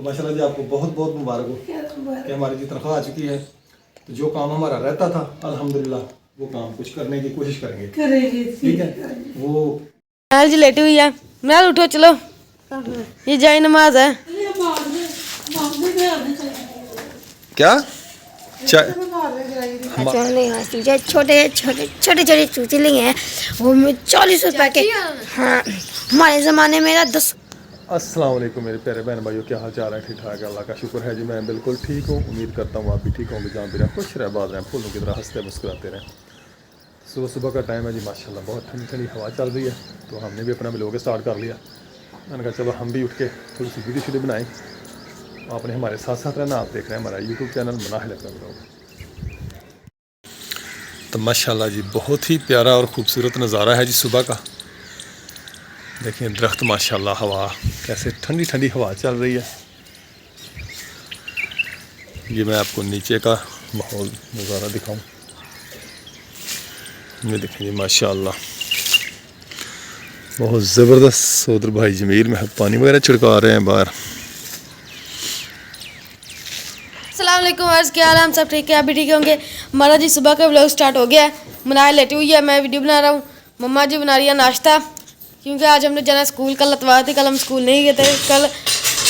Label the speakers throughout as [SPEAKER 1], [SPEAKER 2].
[SPEAKER 1] तो माशाल्लाह जी आपको बहुत बहुत मुबारक हो कि हमारी जी तनख्वाह आ चुकी है। तो जो काम हमारा रहता था अल्हम्दुलिल्लाह वो काम कुछ करने की कोशिश करेंगे। ठीक है वो
[SPEAKER 2] जी लेटी हुई है। मैं उठो चलो, ये जाए नमाज है।
[SPEAKER 1] क्या
[SPEAKER 3] छोटे छोटे छोटे छोटे चूचले हैं वो 40 रुपए के। हाँ हमारे ज़माने में 10।
[SPEAKER 1] अस्सलाम वालेकुम मेरे प्यारे बहन भाइयों, क्या हाल चाल है? ठीक ठाक है, अल्लाह का शुक्र है जी। मैं बिल्कुल ठीक हूँ, उम्मीद करता हूँ आप भी ठीक होंगे। जहाँ भी रहें खुश रहे, बात रहें, फूलों की तरह हंसते मुस्कुराते रहें। सुबह सुबह का टाइम है जी, माशाल्लाह बहुत ठंडी ठंडी हवा चल रही है। तो हमने भी अपना व्लॉग स्टार्ट कर लिया। मैंने कहा चलो हम भी उठ के थोड़ी सी वीडियो शीडियो बनाएं। आपने हमारे साथ साथ रहना। आप देख रहे हैं हमारा यूट्यूब चैनल मनाहिल अपना व्लॉग। तो माशाल्लाह जी बहुत ही प्यारा और ख़ूबसूरत नज़ारा है जी सुबह का। देखिए दरख्त माशाल्लाह, हवा कैसे ठंडी ठंडी हवा चल रही है। ये मैं आपको नीचे का माहौल नज़ारा दिखाऊं। ये देखें जी माशाल्लाह बहुत ज़बरदस्त। उधर भाई जमीर में पानी वगैरह छिड़का रहे हैं बाहर।
[SPEAKER 2] अस्सलाम वालेकुम अर्ज़, क्या हाल है? हम सब ठीक है, आप भी ठीक होंगे। हमारा जी सुबह का व्लॉग स्टार्ट हो गया है। मनाहिल लेटी हुई है, मैं वीडियो बना रहा हूँ। मम्मा जी बना रही है नाश्ता, क्योंकि आज हमने जाना स्कूल। कल लतवार थी, कल हम स्कूल नहीं गए थे। कल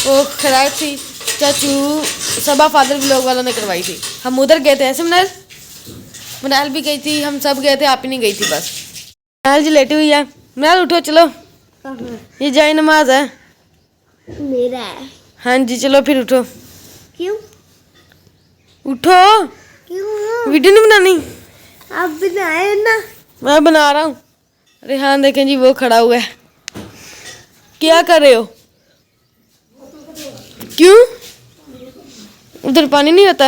[SPEAKER 2] वो खराब थी, चाचू सबा फादर व्लॉग वालों ने करवाई थी। हम उधर गए थे। ऐसे मनाहिल भी गई थी, हम सब गए थे, आप ही नहीं गई थी बस। मनाहिल जी लेटी हुई है। मनाहिल उठो चलो, ये जाए नमाज है
[SPEAKER 3] मेरा है।
[SPEAKER 2] हाँ जी चलो फिर उठो।
[SPEAKER 3] क्यों
[SPEAKER 2] उठो,
[SPEAKER 3] क्यों
[SPEAKER 2] वीडियो नहीं बनानी?
[SPEAKER 3] आप बनाए ना।
[SPEAKER 2] मैं बना रहा हूँ। रेहान देखें जी वो खड़ा हुआ है। क्या कर रहे हो? क्यों उधर पानी नहीं होता?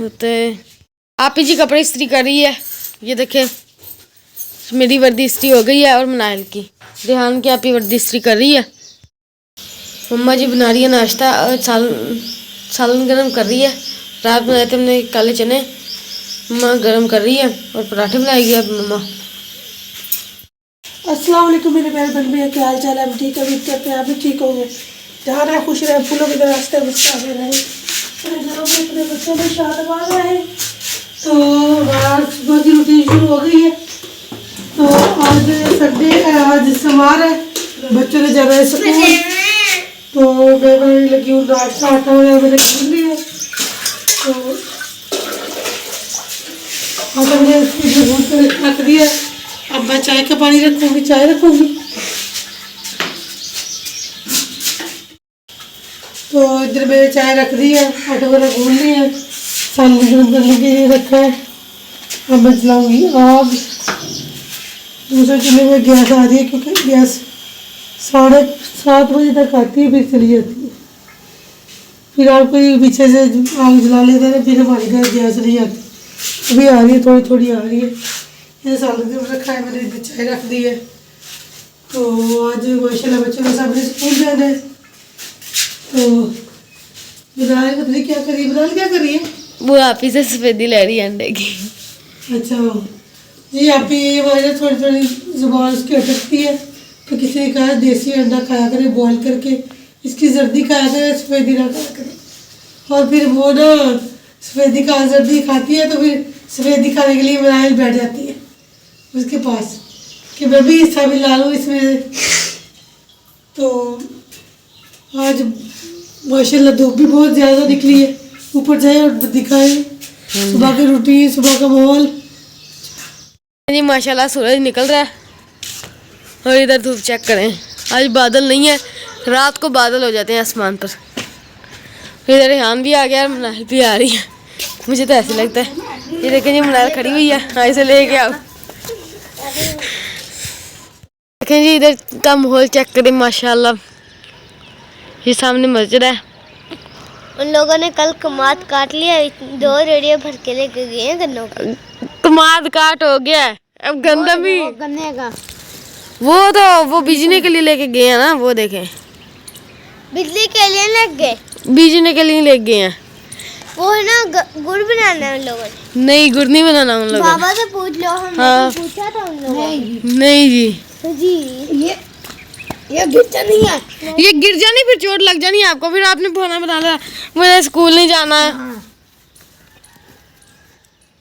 [SPEAKER 2] होते। आप ही जी कपड़े इस्त्री कर रही है। ये देखें मेरी वर्दी इस्त्री हो गई है और मनाहिल की। रेहान की आप ही वर्दी इस्त्री कर रही है। मम्मा जी बना रही है नाश्ता और सालन गरम कर रही है। रात बनाए थे हमने काले चने, मम्मा गरम कर रही है। और पराठे बनाएगी अब मम्मा।
[SPEAKER 4] अस्सलाम वालेकुम मेरे प्यारे बहन भैया, क्या हाल चाल है? हम ठीक है, उम्मीद करते हैं आप भी ठीक होंगे। जहाँ रहे खुश रहे, फूलों की तरह हंसते मुस्कुराते रहे, अपने घरों में अपने बच्चों में शादबाद रहे। तो आज सुबह की रूटीन शुरू हो गई है। तो आज संडे है, आज सोमवार है, बच्चों ने जाना है स्कूल। तो मैं बनाने लगी हूँ नाश्ता। आटा वगैरह मैंने गूंद लिया। तो आटा मैंने गूंद कर रख दिया। अब मैं चाय का पानी रखूँगी, चाय रखूँगी। तो इधर मैंने चाय रख दी है, आटा वगैरह गूंद लिया है, सालन गरम करने के लिए रखा है। अब मैं चलाऊँगी आग। दूसरे चूल्हे में गैस आ रही है, क्योंकि गैस 7:30 बजे तक आती है, फिर चली जाती है। फिर आप कोई पीछे से आग जला लेते हैं, फिर हमारे घर गैस नहीं आती। अभी आ रही है, थोड़ी थोड़ी आ रही है। ये सालन गरम रखा है, मैंने इधर चाय रख दी है। तो आज माशाल्लाह बच्चों ने सामने स्कूल जाना है। तो बिलाल पता नहीं क्या करी, बिलाल क्या करी है?
[SPEAKER 2] वो आप ही से सफेदी ले रही है अंडे की।
[SPEAKER 4] अच्छा जी, आप ही हमारे थोड़ी थोड़ी जुबान उसकी अटकती है। तो किसी ने कहा देसी अंडा खाया करे बॉयल करके, इसकी जर्दी खाया करे, सफेदी ना खाया करे। और फिर वो ना सफेदी का जर्दी खाती है, तो फिर सफेदी खाने के लिए मनाहिल बैठ जाती है उसके पास कि मैं भी हिस्सा भी ला लूँ इसमें। तो आज माशाल्लाह धूप भी बहुत ज़्यादा निकली है। ऊपर जाए और दिखाए सुबह की रूटीन, सुबह का माहौल।
[SPEAKER 2] जी माशाल्लाह सूरज निकल रहा है और इधर धूप चेक करें। आज बादल नहीं है, रात को बादल हो जाते हैं आसमान पर। इधर रेहान भी आ गया और मनाहिल भी आ रही है। मुझे तो ऐसे लगता है। ये देखें जी मनाहिल खड़ी हुई है, हाँ इसे ले के आओ। देखें जी इधर का माहौल चेक करें माशाल्लाह। ये सामने मस्जिद है।
[SPEAKER 3] उन लोगों ने कल कमाद काट लिया, 2 रेडियो भर के लेके गए हैं गन्नों का।
[SPEAKER 2] कमाद काट हो गया है, अब गंदा भी
[SPEAKER 3] गन्ने का
[SPEAKER 2] वो बीजने के लिए लेके गए हैं ना। वो देखें
[SPEAKER 3] बिजली के लिए लग गए,
[SPEAKER 2] बीजने के लिए ले गए हैं।
[SPEAKER 3] वो है ना गुड़ बनाना है उन लोगों ने।
[SPEAKER 2] नहीं गुड़ नहीं बनाना उन लोगों
[SPEAKER 3] बाबा से पूछ लो, हमने
[SPEAKER 2] हाँ।
[SPEAKER 3] पूछा था उन लोगों ने।
[SPEAKER 2] नहीं जी,
[SPEAKER 3] तो जी ये गिरजा नहीं है,
[SPEAKER 2] ये गिरजा नहीं फिर चोट लग जानी है आपको, फिर आपने खाना बनाना, मुझे स्कूल नहीं जाना है।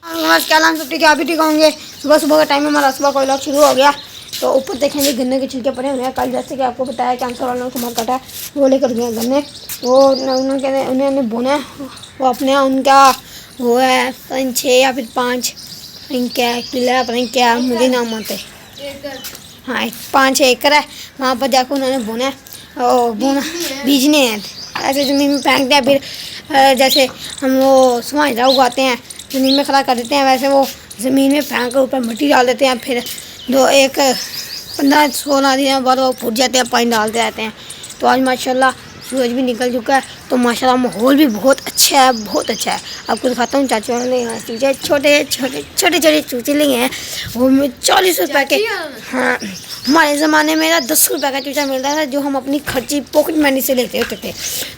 [SPEAKER 3] बस क्या नाम सब ठीक है, आप भी ठीक होंगे। सुबह सुबह का टाइम हमारा सुबह का व्लॉग शुरू हो गया। तो ऊपर देखेंगे गन्ने के छिलके पड़े हुए हैं। कल जैसे कि आपको बताया कैंसर वालों ने कमर काटा है, वो लेकर गए गन्ने, वो उन्होंने बुना है। वो अपने उनका वो है 5 6 या फिर 5 क्या किला पता नहीं क्या, मुझे नाम आते। हाँ 5 6 एकड़ है, वहाँ पर जाकर उन्होंने बुना है और बुना बीजने हैं, ऐसे ज़मीन में फेंकते हैं। फिर जैसे हम वो सुहांजरा उगाते हैं, ज़मीन में खड़ा कर देते हैं, वैसे वो ज़मीन में फेंक कर ऊपर मिट्टी डाल देते हैं। फिर 15 16 दिन बाद वो फूट जाते हैं, पानी डालते रहते हैं। तो आज माशाल्लाह सूरज भी निकल चुका है, तो माशाल्लाह माहौल भी बहुत अच्छा है, बहुत अच्छा है। आपको दिखाता हूँ चाचू ने चूचे छोटे छोटे चूचे लिए हैं, वो 40 रुपये के। हाँ हमारे ज़माने में ना 10 रुपये का चूचा मिलता था, जो हम अपनी खर्ची पॉकेट मनी से लेते होते थे।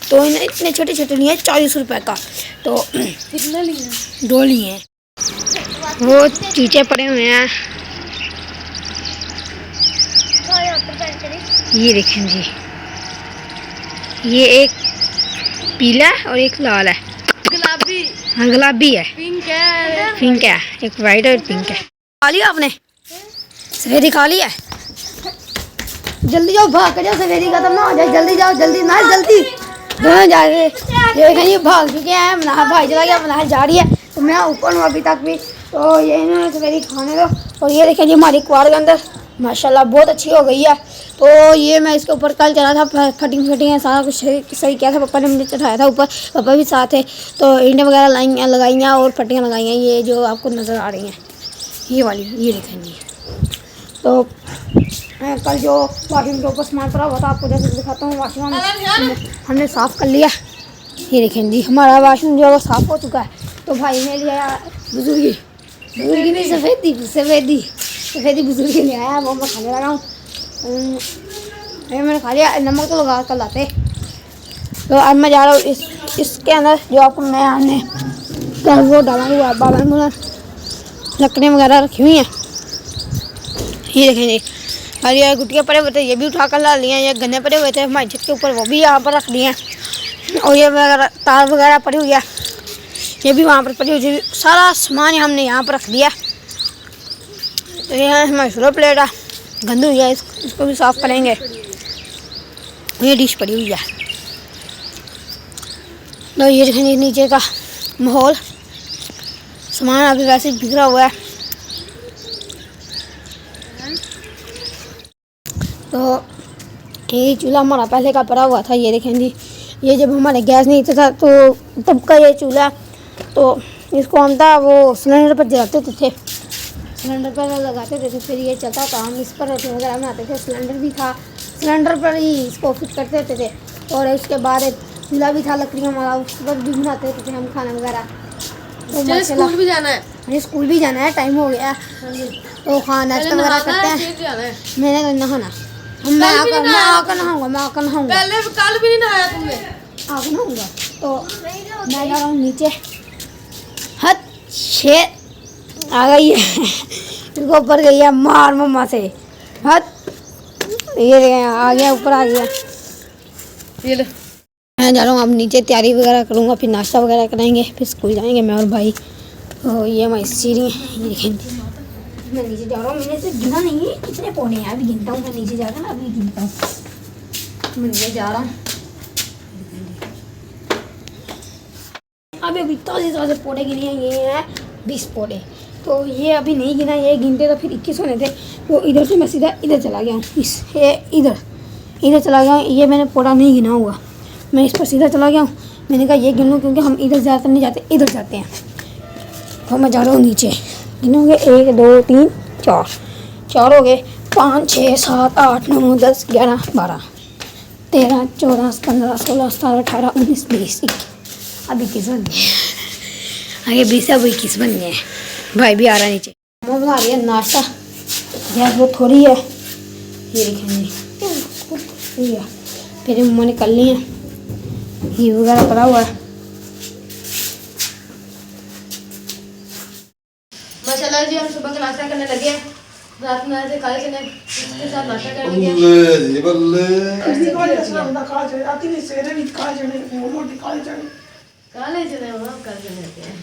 [SPEAKER 3] तो इन्हें इतने छोटे छोटे लिए 40 रुपये का। तो
[SPEAKER 2] कितने लिए?
[SPEAKER 3] 2 लिए हैं। वो चूचे पड़े हुए हैं, ये देखें जी, ये एक पीला और एक लाल है,
[SPEAKER 2] गुलाबी,
[SPEAKER 3] हाँ गुलाबी है,
[SPEAKER 2] पिंक है,
[SPEAKER 3] पिंक है, एक वाइट और पिंक है। खा लिया आपने? सफेदी खा लिया? जल्दी जाओ, भाग कर जाओ, सफेदी खत्म ना हो जाए। जल्दी जाओ, जल्दी ना, जल्दी दोनों जा रहे। ये देखें ये भाग चुके हैं, मनाह भाई चला गया, मनाह जा रही है, तो मैं ऊपर हूँ अभी तक भी। तो ये इन्होंने सफेदी खाने दो। और ये देखें जी हमारी क्वार के अंदर माशाल्लाह बहुत अच्छी हो गई है। तो ये मैं इसके ऊपर कल चला था, फटिंग है, सारा कुछ सही किया था। पापा ने मुझे चढ़ाया था ऊपर, पापा भी साथ है। तो ईंटें वगैरह लगाई हैं और फटियाँ लगाई हैं, ये जो आपको नज़र आ रही हैं, ये वाली, ये देखें जी। तो कल जो वाशिंग के ऊपर सामान पड़ा हुआ था, आपको जैसे दिखाता हूँ, वाशिंग हमने साफ़ कर लिया। ये देखें जी हमारा वाशिंग जो है वो साफ़ हो चुका है। तो भाई ने लिया बुजुर्गी नहीं, सफ़ेदी बुजुर्गी ले आया, वो मैं खाने लगा हूँ। मैंने खा लिया, नमक तो लगा कर लाते। तो अब मैं जा रहा हूँ इसके अंदर जो आपको मैं हमने कल वो डाला हुआ है, बाबा ने लकड़ियाँ वगैरह रखी हुई हैं। ये देखें जी, और ये गुटियाँ पड़े हुए थे, ये भी उठा कर ला लिए हैं। ये गन्ने पड़े हुए थे हमारी छत के ऊपर, वो भी यहाँ पर रख दिए हैं। और ये वगैरह तार वगैरह पड़ी हुई है, ये भी वहाँ पर पड़ी हुई है। सारा सामान हमने यहाँ पर रख दिया। तो ये हमारी स्लो प्लेट है, गंदी हुई है, इसको भी साफ़ करेंगे। ये डिश पड़ी हुई है। तो ये देखेंगे नीचे का माहौल, सामान अभी वैसे ही बिखरा हुआ है। तो ये चूल्हा हमारा पहले का पड़ा हुआ था, ये देखें जी। ये जब हमारे गैस नहीं था तो तब का ये चूल्हा, तो इसको हम था वो सिलेंडर पर जलाते थे, सिलेंडर पर लगाते थे, फिर ये चलता था। हम इस पर रोटी वगैरह बनाते थे, सिलेंडर भी था, सिलेंडर पर ही इसको फिट करते थे। और उसके बाद एक चूल्हा भी था लकड़ियाँ वाला, उस पर भी बनाते थे हम खाना वगैरह। तो
[SPEAKER 2] स्कूल भी जाना है,
[SPEAKER 3] मुझे स्कूल भी जाना है, टाइम हो गया। तो हाँ नाश्ता वगैरह करते हैं। मैंने तो नहाना, मैं आकर नहाऊंगा।
[SPEAKER 2] पहले कल भी नहीं नहाया तुमने?
[SPEAKER 3] आकर नहाऊंगा। तो मैं जा रहा हूँ नीचे। हद शेर आ गई है, इसको ऊपर गई है मार मम्मा से। हद ये आ गया, ऊपर आ गया।
[SPEAKER 2] ये ले,
[SPEAKER 3] मैं जा रहा हूँ अब नीचे, तैयारी वगैरह करूँगा, फिर नाश्ता वगैरह करेंगे, फिर स्कूल जाएंगे मैं और भाई। तो ये हमारी सीढ़ी है, ये देखें। मैं नीचे जा रहा हूँ, मैंने इसे गिना नहीं है कितने पौधे हैं, अभी गिनता हूँ। मैं नीचे जाकर ना अभी गिनता हूँ। मैं नीचे जा रहा हूँ, अभी ताज़े पौधे गिने हैं। ये हैं 20 पौधे, तो ये अभी नहीं गिना, ये गिनते तो फिर 21 होने थे। तो इधर से मैं सीधा इधर चला गया हूँ, इधर चला गया हूँ। ये मैंने पौधा नहीं गिना हुआ, मैं इस पर सीधा चला गया हूँ। मैंने कहा ये गिन लूँ, क्योंकि हम इधर ज़्यादातर नहीं जाते, इधर जाते हैं। और मैं जा रहा हूँ नीचे, गिनोगे 1 2 3 4 हो गए, 5 6 7 8 9 10 11 12 13 14 15 16 17 18 19 20 21। अभी 21 बन गए, आगे 20 अब 21 बन गए। भाई भी आ रहा है नीचे, मम्मा बना रही है नाश्ता, गैस बहुत थोड़ी है। ये देखेंगे फिर मम्मा ने कर ली है, घी वगैरह पड़ा हुआ है।
[SPEAKER 2] माशाल्लाह जी हम सुबह का नाश्ता करने लगे हैं। रात में ऐसे काले चने के साथ नाश्ता कर लिया।
[SPEAKER 5] बल्ले जी बल्ले।
[SPEAKER 4] काले सवेरे भी काले चने मोटी काले चने
[SPEAKER 2] काले चने वहाँ काले चने होते हैं।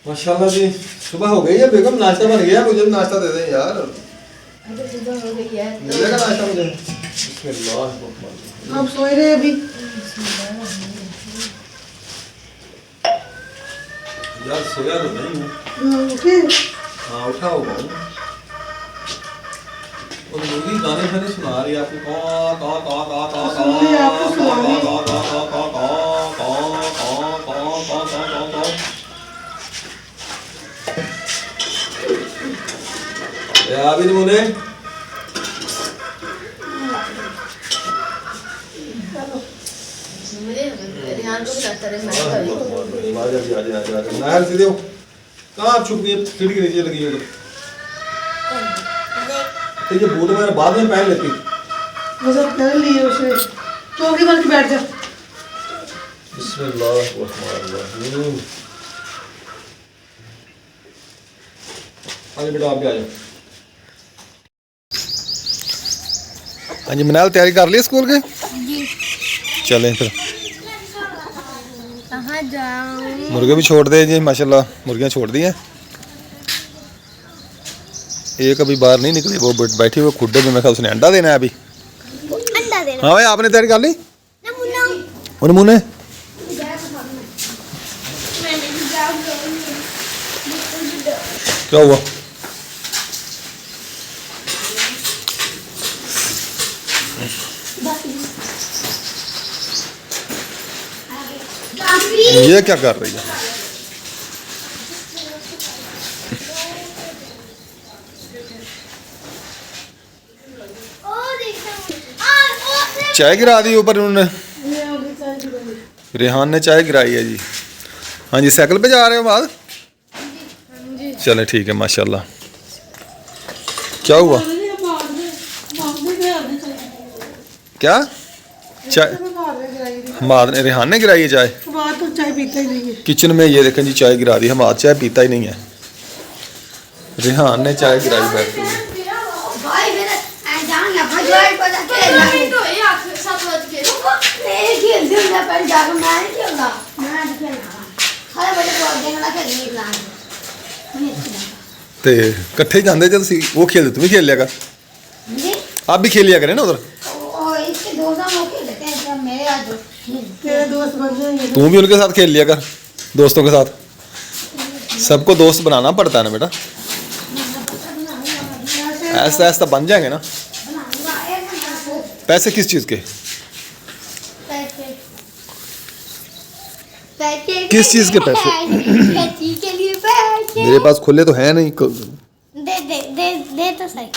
[SPEAKER 5] माशाल्लाह जी सुबह हो गई है बेगम, नाश्ता बन गया, मुझे भी नाश्ता दे दें यार।
[SPEAKER 2] अरे सुबह हो गई है।
[SPEAKER 5] मिलेगा नाश्ता मुझे? बिस्मिल्लाह।
[SPEAKER 4] आप सोए रहे अभी?
[SPEAKER 5] यार सोया तो नहीं हूँ।
[SPEAKER 4] उठे?
[SPEAKER 5] हाँ उठा होगा। और मुर्गी गाने गाने सुना रही है आपको। मुने
[SPEAKER 2] मुझे रिहान को भी लगता है मैं
[SPEAKER 5] नायर सीधे हो। कहाँ छुप गई? सीढ़ी के नीचे लगी हो तो ये बूट मैंने बाद में पहन लेती।
[SPEAKER 4] मुझे पहन लिए उसे चौकी बन के बैठ जा।
[SPEAKER 5] बिस्मिल्लाहिर्रहमानिर्रहीम। आगे बेटा आप भी आ जाओ।
[SPEAKER 1] हाँ जी मनाल तैयारी कर ली स्कूल के? चलें फिर।
[SPEAKER 2] कहाँ जाऊँ?
[SPEAKER 1] मुर्गे भी छोड़ दे जी, माशाल्लाह मुर्गियाँ छोड़ दी हैं। एक अभी बाहर नहीं निकली, वो बैठी हुई खुड्डे में, मैं ख्याल उसने अंडा देना है अभी।
[SPEAKER 3] अंडा देना
[SPEAKER 1] हाँ भाई आपने तैयारी कर ली?
[SPEAKER 3] नमूना
[SPEAKER 1] मुन्ने क्या हुआ? ये क्या कर रही है? चाय गिरा दी ऊपर उन्होंने, रेहान ने चाय गिराई है जी। हाँ जी साइकिल पे जा रहे हो बाद? चले ठीक है माशाल्लाह। क्या हुआ? क्या चाय? हमाद ने, रेहान ने गिराई है चाय?
[SPEAKER 4] तो चाय पीता ही नहीं है।
[SPEAKER 1] किचन में ये देखें जी चाय गिरा दी। हमाद चाय पीता ही नहीं है, रेहान ने चाय गिराई बैठ के।
[SPEAKER 3] भाई मेरा जान ना भजवाई पता खेलना है
[SPEAKER 2] तो ये आज 7 बज के
[SPEAKER 3] मैं खेल दूंगा पर जाकर मैं नहीं खेलूंगा, मैं नहीं खेलना हर बड़े बहुत देना खेलने प्लान नहीं अच्छा
[SPEAKER 1] ते इकट्ठे जाते जब सी वो खेलते, तुम भी खेल लिया कर,
[SPEAKER 3] जी
[SPEAKER 1] आप भी खेल लिया करें ना उधर।
[SPEAKER 3] और इसके दोस्त हम खेल लेते हैं जब मेरे आज
[SPEAKER 4] तेरे दोस्त बन जाएंगे।
[SPEAKER 1] तुम भी उनके साथ खेल लिया कर, दोस्तों के साथ। सबको दोस्त बनाना पड़ता है ना बेटा, ऐसा ऐसा बन जाएंगे ना। पैसे किस चीज़ के? किस चीज़ के पैसे?
[SPEAKER 3] खेती के लिए पैसे
[SPEAKER 1] मेरे पास खुले तो है नहीं।
[SPEAKER 3] दे दे दे दे तो सही।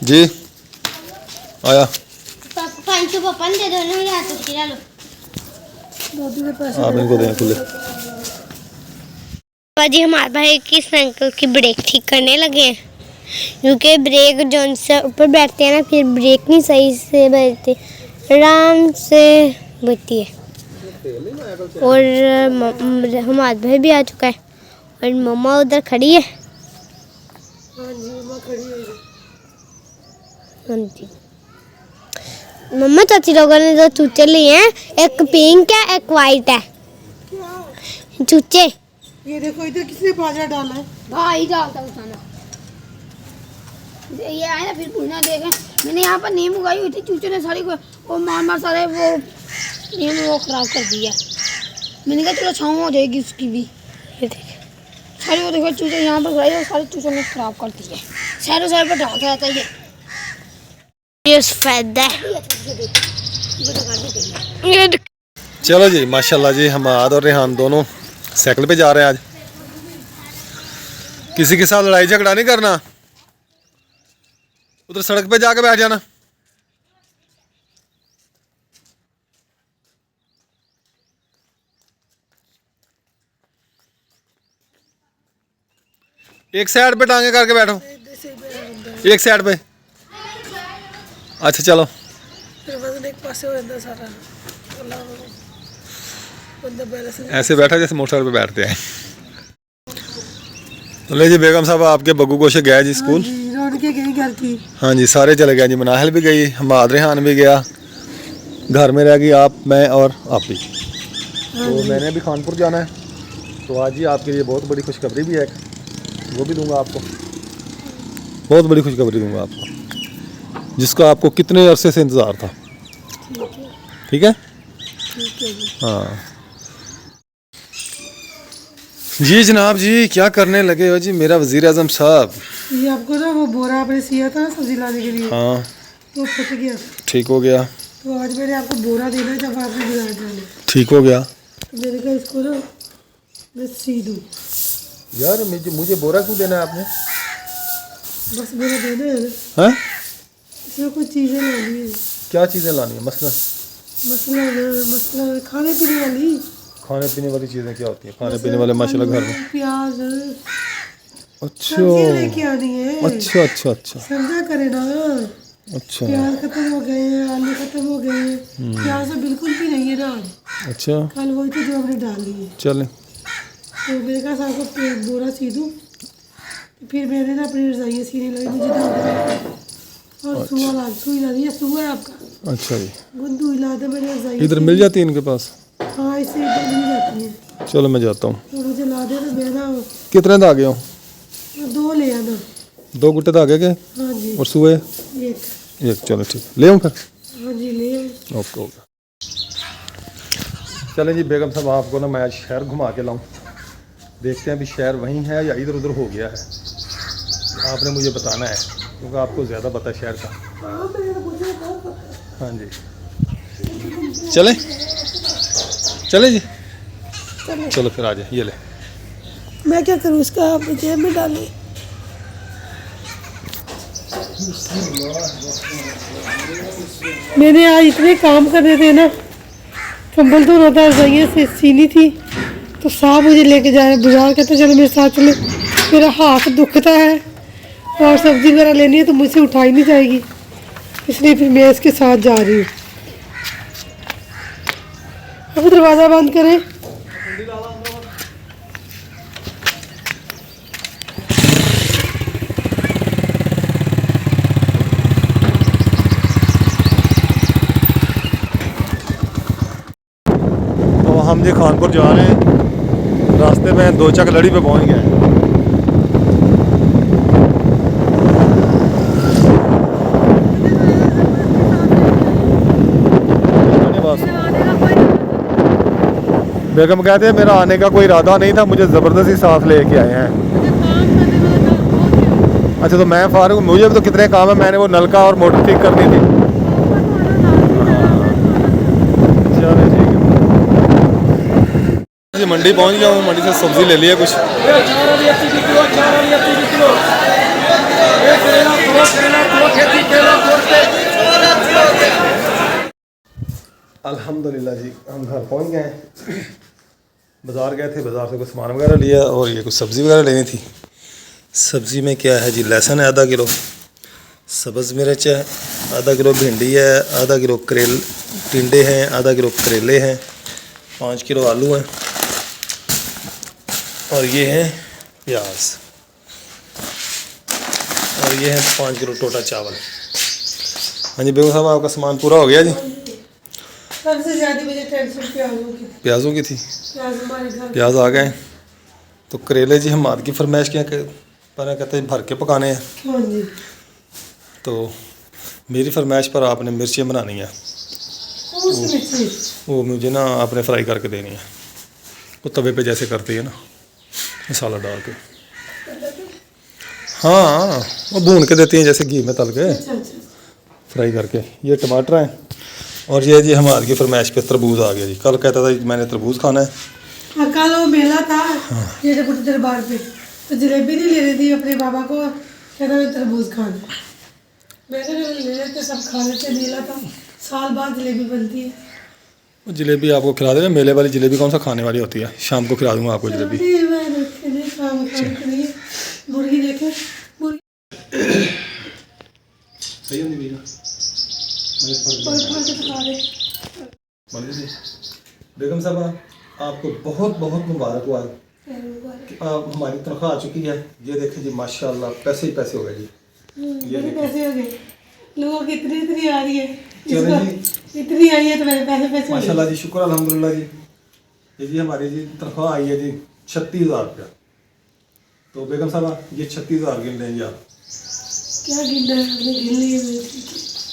[SPEAKER 1] जी आया।
[SPEAKER 3] पाँच पापा ने दे दो ना, या तो खिला लो।
[SPEAKER 1] आप इनको दें खुले।
[SPEAKER 6] जी हमारे भाई की साइकिल की ब्रेक ठीक करने लगे हैं, क्योंकि ब्रेक जो से ऊपर बैठते हैं ना, फिर ब्रेक नहीं सही से बैठती, आराम से बैठती है। और हमारे भाई भी आ चुका है और मम्मा उधर खड़ी है। हाँ जी मम्मा, चाची लोगों ने जो चूचे लिए हैं, एक पिंक है एक वाइट है चूचे।
[SPEAKER 4] ये देखो इधर किसने बाजरा डाला है?
[SPEAKER 3] भाई डालता उठाना ये आए ना, फिर पूछना देखें। मैंने यहाँ पर नींबू उगाई हुई थी, चूचे ने सारी को वो मार सारे वो नींबू वो खराब कर दिया। मैंने कहा चलो छाँव हो जाएगी उसकी भी। ये देखे सारी वो देखो चूचे यहाँ पर उगाई और सारे चूचों ने खराब कर दी है। शहरों शहर पर ढाक रहता है
[SPEAKER 6] ये सफेद है।
[SPEAKER 1] चलो जी माशाल्लाह जी, हमाद और रेहान दोनों साइकिल पे जा रहे हैं आज। किसी के साथ लड़ाई झगड़ा नहीं करना, उधर सड़क पे जाके बैठ जाना। एक साइड पे टांगे करके बैठो, एक साइड पे। अच्छा चलो
[SPEAKER 4] फिर वजन एक पासे हो जाता सारा। बंदा बैलेंस
[SPEAKER 1] ऐसे बैठा जैसे मोटरसाइकिल पे बैठते हैं। तो ले जी बेगम साहब आपके बग्गू गोशे गया जी स्कूल।
[SPEAKER 4] रोड के गई घर की।
[SPEAKER 1] हाँ जी सारे चले गए जी, मनाहल भी गई, हमाद रेहान भी गया, घर में रह गई आप, मैं और आप ही। तो मैंने भी खानपुर जाना है, तो आज ही आपके लिए बहुत बड़ी खुशखबरी भी है, वो भी दूंगा आपको, बहुत बड़ी खुशखबरी दूंगा आपको, जिसका आपको कितने अरसे से इंतज़ार था। ठीक है हाँ जी जनाब जी, क्या करने लगे हो जी मेरा वज़ीर आज़म साहब?
[SPEAKER 4] ये आपको ना वो बोरा आपने सिया था ना सब्जी लाने के लिए,
[SPEAKER 1] हाँ
[SPEAKER 4] वो फट गया,
[SPEAKER 1] ठीक हो गया,
[SPEAKER 4] तो आज मैंने आपको बोरा देना है जब आपने बाजार जाना।
[SPEAKER 1] ठीक हो गया।
[SPEAKER 4] तो मैंने कहा इसको ना मैं सी दूँ।
[SPEAKER 1] यार मुझे बोरा क्यों देना है आपने?
[SPEAKER 4] बस बोरा देना है ना,
[SPEAKER 1] हैं?
[SPEAKER 4] इसमें कुछ चीज़ें लानी है।
[SPEAKER 1] क्या चीज़ें लानी है? मसला
[SPEAKER 4] मसला खाने पीने वाली।
[SPEAKER 1] खाने पीने वाली चीज़ें क्या होती हैं? खाने पीने वाले माशाल्लाह घर में।
[SPEAKER 4] प्याज
[SPEAKER 1] अच्छा
[SPEAKER 4] सब्जियां लेके आनी है।
[SPEAKER 1] अच्छा अच्छा अच्छा
[SPEAKER 4] समझा करे ना।
[SPEAKER 1] अच्छा
[SPEAKER 4] प्याज खत्म हो गए हैं, आलू खत्म हो गए हैं, प्याज तो बिल्कुल भी नहीं है ना आज।
[SPEAKER 1] अच्छा
[SPEAKER 4] कल वही तो जो हमने डाली है।
[SPEAKER 1] चलें।
[SPEAKER 4] तो मेरे कहा साहब को बोरा सी दूँ, फिर मैंने ना अपनी रजाइयाँ सीने लगी, मुझे दर्द और सुई ला दी है। सुआ है आपका?
[SPEAKER 1] अच्छा जी,
[SPEAKER 4] गुंदू हिला दे मेरी रजाई।
[SPEAKER 1] इधर मिल जाती है इनके पास?
[SPEAKER 4] हाँ इससे इधर मिल जाती है।
[SPEAKER 1] चलो मैं जाता हूँ।
[SPEAKER 4] तो मुझे ला दे तो मैं ना
[SPEAKER 1] कितने धागे हो?
[SPEAKER 4] 2 ले आना।
[SPEAKER 1] 2 गुट्टे धागे के
[SPEAKER 4] हाँ जी
[SPEAKER 1] और सुए
[SPEAKER 4] एक।
[SPEAKER 1] चलो ठीक, ले आऊँ फिर?
[SPEAKER 4] हाँ जी ले आए।
[SPEAKER 1] Okay okay. चलें जी बेगम साहब, आपको ना मैं आज शहर घुमा के लाऊं, देखते हैं अभी शहर वहीं है या इधर उधर हो गया है, आपने मुझे बताना है क्योंकि आपको ज़्यादा पता है शहर का। हाँ जी चलें चलें जी, चलो फिर आ जाए। ये ले,
[SPEAKER 4] मैं क्या करूँ इसका, आप जेब में डालें। मैंने आज इतने काम करने थे ना, कंबल तो रहता रजाइयाँ से सीनी थी, तो साहब मुझे लेके जा रहे बाजार, कहते चलो मेरे साथ चले। मेरा हाथ दुखता है और सब्जी वगैरह लेनी है तो मुझसे उठाई नहीं जाएगी, इसलिए फिर मैं इसके साथ जा रही हूँ। अब दरवाज़ा बंद करें।
[SPEAKER 1] तो हम जी खानपुर जा रहे हैं, रास्ते में 2 चक लड़ी पे पहुंच गए हैं। बेगम कहते हैं मेरा आने का कोई इरादा नहीं था, मुझे ज़बरदस्ती साथ लेके आए हैं। अच्छा तो मैं फारूक, मुझे भी तो कितने काम है, मैंने वो नलका और मोटर ठीक करनी थी। चलो ठीक है जी, मंडी पहुंच गया हूँ, मंडी से सब्ज़ी ले लिया कुछ। अल्हम्दुलिल्लाह जी हम घर पहुंच गए हैं। बाज़ार गए थे, बाज़ार से कुछ सामान वगैरह लिया और ये कुछ सब्ज़ी वगैरह लेनी थी। सब्ज़ी में क्या है जी, लहसुन है आधा किलो, सब्ज़ मिर्च है आधा किलो, भिंडी है आधा किलो, टिंडे हैं आधा किलो, करेले हैं 5 किलो, आलू हैं और ये है प्याज और ये है 5 किलो टोटा चावल। हाँ जी बेगम साहब आपका सामान पूरा हो गया जी।
[SPEAKER 4] सबसे ज़्यादा मुझे टेंशन
[SPEAKER 1] प्याज़ों की थी,
[SPEAKER 4] प्याज हमारे घर।
[SPEAKER 1] प्याज आ गए। तो करेले जी हम की फरमाइश क्या पर कहते हैं भर के पकाने हैं,
[SPEAKER 4] हाँ जी।
[SPEAKER 1] तो मेरी फरमाइश पर आपने मिर्चें बनानी है, वो मुझे ना आपने फ्राई करके देनी है, वो तवे पे जैसे करती है ना मसाला डाल के। हाँ वो भून के देती हैं जैसे घी में तल के फ्राई करके। ये टमाटर हैं और ये जी हमारे की फरमाइश पे तरबूज आ गया जी। कल कहता था मैंने तरबूज खाना है।
[SPEAKER 4] कल वो मेला था ये जयपुर दरबार पे, तो जलेबी नहीं ले रही थी अपने बाबा को, कहता मैं तरबूज खाना है। मैं तो ले लेते, सब खा लेते, मेला था, साल बाद जलेबी बनती है।
[SPEAKER 1] वो जलेबी आपको खिला देगा, मेले वाली जलेबी कौन सा खाने वाली होती है, शाम को खिला दूंगा आपको जलेबी।
[SPEAKER 4] मुर्गी देखे
[SPEAKER 1] सही होनी भैया, बेगम साहब
[SPEAKER 5] आपको बहुत बहुत मुबारक हो। कि आप हमारी तनख्वाह आ चुकी है। ये देखें जी माशाल्लाह पैसे ही पैसे हो गए जी। ये
[SPEAKER 4] मेरे
[SPEAKER 5] देखिए।
[SPEAKER 4] पैसे हो गए, लोगों की इतनी इतनी आ रही है,
[SPEAKER 5] चलो
[SPEAKER 4] इसको इतनी आई है तो मेरे पैसे पैसे हो गए।
[SPEAKER 5] माशाल्लाह जी, शुक्र अल्हम्दुलिल्लाह जी। ये जी हमारी जी तनख्वाह आई है जी 36,000 रुपया। तो बेगम साहबा ये 36,000 गिन लें जी आप।
[SPEAKER 4] क्या गिनना है, आपने गिन ली है मेरी।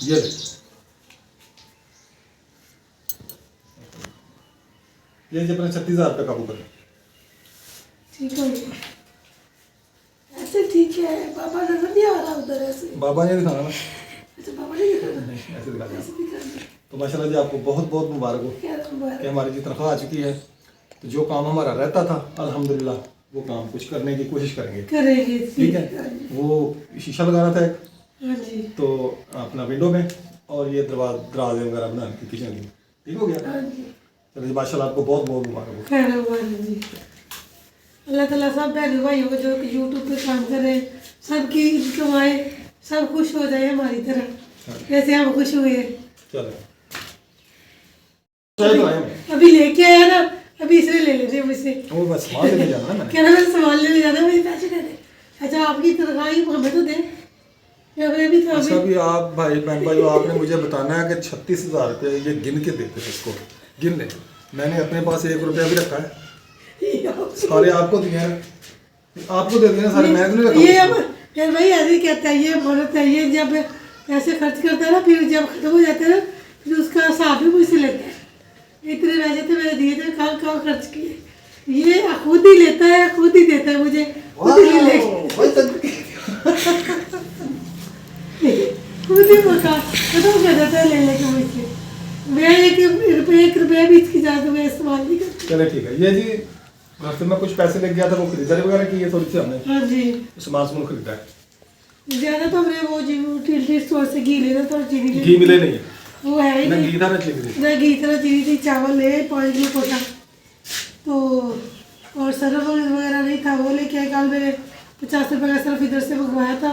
[SPEAKER 5] ये ले। ये जी अपने 36,000 रुपये काबू करें।
[SPEAKER 4] ठीक हो गया, ऐसे ठीक है। बाबा नजर नहीं आ रहा उधर ऐसे।
[SPEAKER 5] बाबा ने दिखाना ना,
[SPEAKER 4] अच्छा बाबा नहीं दिखा
[SPEAKER 5] नहीं ऐसे दिखा देना।
[SPEAKER 4] ऐसे दिखा।
[SPEAKER 5] तो माशाल्लाह जी आपको बहुत बहुत मुबारक हो
[SPEAKER 4] क्या मुबारक।
[SPEAKER 5] कि हमारी जी तनख्वाह आ चुकी है। तो जो काम हमारा रहता था अल्हम्दुलिल्लाह वो काम कुछ करने की कोशिश करेंगे।
[SPEAKER 4] करेंगे
[SPEAKER 5] ठीक है। वो शीशा लगाना था एक,
[SPEAKER 4] हाँ जी
[SPEAKER 5] तो अपना विंडो में, और ये दरवाजे वगैरह बनाने की किचन की। ठीक हो गया।
[SPEAKER 4] हाँ जी।
[SPEAKER 5] चलो जी माशाल्लाह आपको बहुत बहुत मुबारक हो।
[SPEAKER 4] खैर मुबारक जी। अल्लाह ताला सब बहन भाइयों को जो यूट्यूब पे काम कर रहे हैं सबकी इनकम आए, सब खुश हो जाए हमारी तरह जैसे हम खुश हुए।
[SPEAKER 5] चलो चलो आए मैं।
[SPEAKER 4] अभी लेके आया ना, अभी इसने ले लेते मुझसे।
[SPEAKER 5] वो बस सामान लेके जाना है मैंने।
[SPEAKER 4] कह रहा मैं सामान लेने जाना, मेरे पैसे दे दे। अच्छा आपकी तनख्वाह ही हमें तो दे, या फिर अभी तो
[SPEAKER 5] अच्छा
[SPEAKER 4] हमें
[SPEAKER 5] अभी आप भाई बहन भाई आपने मुझे बताना है कि 36,000 रुपये ये गिन के देते थे इसको। गिन ले। मैंने अपने पास 1 रुपया भी रखा है, सारे आपको दिए हैं। आपको दे दिए ना सारे, मैंने तो नहीं
[SPEAKER 4] ये
[SPEAKER 5] रखा।
[SPEAKER 4] अब फिर भाई ऐसे ही कहता है, ये मदद है। ये जब ऐसे खर्च करता है ना, फिर जब खत्म हो जाता है ना, फिर उसका हिसाब भी मुझसे लेता है। इतने पैसे थे मैंने दिए थे, कहाँ कहाँ खर्च किए। ये खुद ही लेता है, खुद ही देता है मुझे, खुद ही ले खुद ही मका खत्म कर देता है ले लेके मुझसे। मैं 1 रुपया भी इसकी ज़्यादा मैं इस्तेमाल नहीं करती।
[SPEAKER 5] चले ठीक है। ये जी रास्ते में कुछ पैसे लेके गया था, वो खरीदारी वगैरह की है थोड़ी सी हमने,
[SPEAKER 4] हाँ जी।
[SPEAKER 5] सामान खरीदा है।
[SPEAKER 4] ज़्यादा तो हमने वो जी टिल्टी स्टोर से घी लेना था, चीनी
[SPEAKER 5] घी मिले नहीं है,
[SPEAKER 4] वो है ही
[SPEAKER 5] ना
[SPEAKER 4] नहीं।
[SPEAKER 5] घी था ना चीनी थी।
[SPEAKER 4] ना घी था चीनी थी, चावल ले 5 किलो कोटा तो, और सरफ वगैरह नहीं था, वो लेके आए। कल मैंने 50 रुपये का सरफ इधर से मंगवाया था।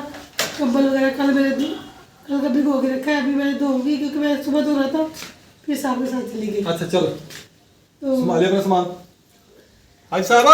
[SPEAKER 4] कंबल वगैरह कल मैंने कल का भिगो के रखा है, अभी मैं धोऊंगी क्योंकि मैं सुबह धो रहा था, फिर साथ में साथ चली गई।
[SPEAKER 5] अच्छा चलो
[SPEAKER 4] तो
[SPEAKER 5] संभालिए अपना सामान। हाजी साहब